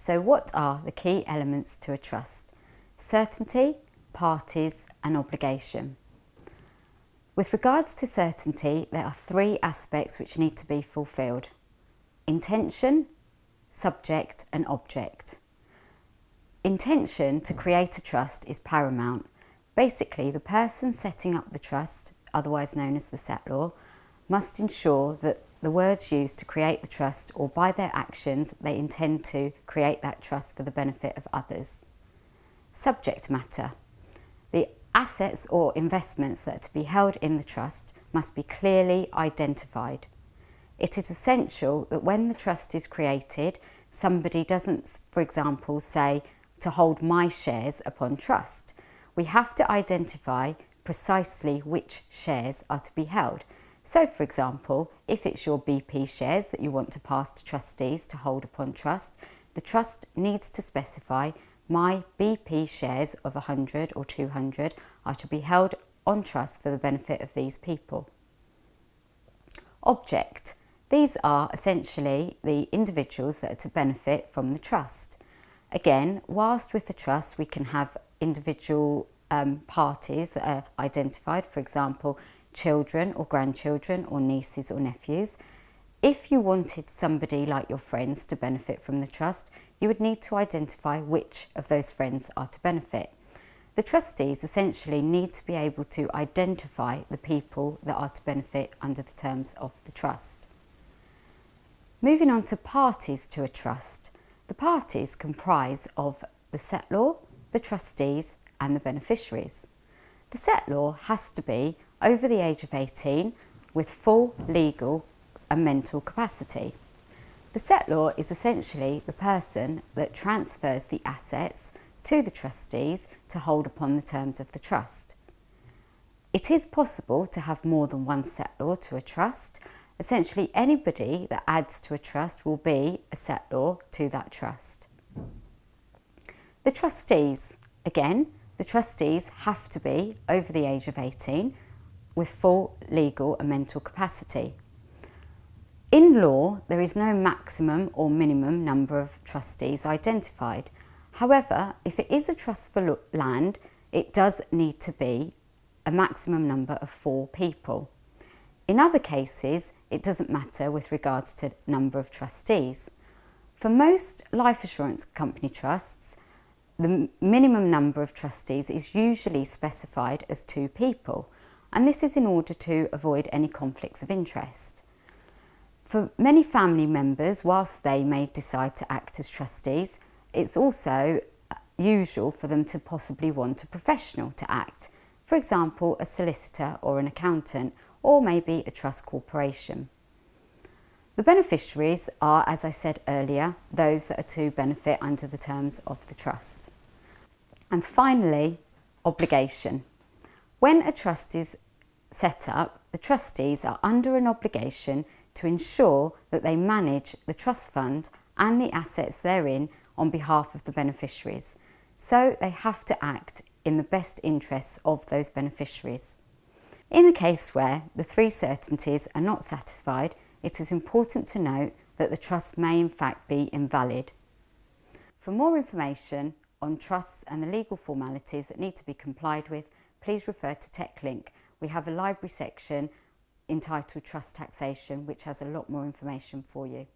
So what are the key elements to a trust? Certainty, parties and obligation. With regards to certainty, there are three aspects which need to be fulfilled: intention, subject and object. Intention to create a trust is paramount. Basically, the person setting up the trust, otherwise known as the settlor, must ensure that the words used to create the trust, or by their actions they intend to create that trust for the benefit of others. Subject matter. The assets or investments that are to be held in the trust must be clearly identified. It is essential that when the trust is created, somebody doesn't, for example, say to hold my shares upon trust. We have to identify precisely which shares are to be held. So, for example, if it's your BP shares that you want to pass to trustees to hold upon trust, the trust needs to specify my BP shares of 100 or 200 are to be held on trust for the benefit of these people. Object. These are essentially the individuals that are to benefit from the trust. Again, whilst with the trust we can have individual parties that are identified, for example, children or grandchildren or nieces or nephews. If you wanted somebody like your friends to benefit from the trust, you would need to identify which of those friends are to benefit. The trustees essentially need to be able to identify the people that are to benefit under the terms of the trust. Moving on to parties to a trust. The parties comprise of the settlor, the trustees and the beneficiaries. The settlor has to be over the age of 18 with full legal and mental capacity. The settlor is essentially the person that transfers the assets to the trustees to hold upon the terms of the trust. It is possible to have more than one settlor to a trust. Essentially, anybody that adds to a trust will be a settlor to that trust. The trustees, again, the trustees have to be over the age of 18 with full legal and mental capacity. In law, there is no maximum or minimum number of trustees identified. However, if it is a trust for land, it does need to be a maximum number of 4 people. In other cases, it doesn't matter with regards to number of trustees. For most life assurance company trusts, the minimum number of trustees is usually specified as 2 people, and this is in order to avoid any conflicts of interest. For many family members, whilst they may decide to act as trustees, it's also usual for them to possibly want a professional to act, for example, a solicitor or an accountant, or maybe a trust corporation. The beneficiaries are, as I said earlier, those that are to benefit under the terms of the trust. And finally, obligation. When a trust is set up, the trustees are under an obligation to ensure that they manage the trust fund and the assets therein on behalf of the beneficiaries. So they have to act in the best interests of those beneficiaries. In a case where the 3 certainties are not satisfied, it is important to note that the trust may in fact be invalid. For more information on trusts and the legal formalities that need to be complied with, please refer to Techlink. We have a library section entitled Trust Taxation, which has a lot more information for you.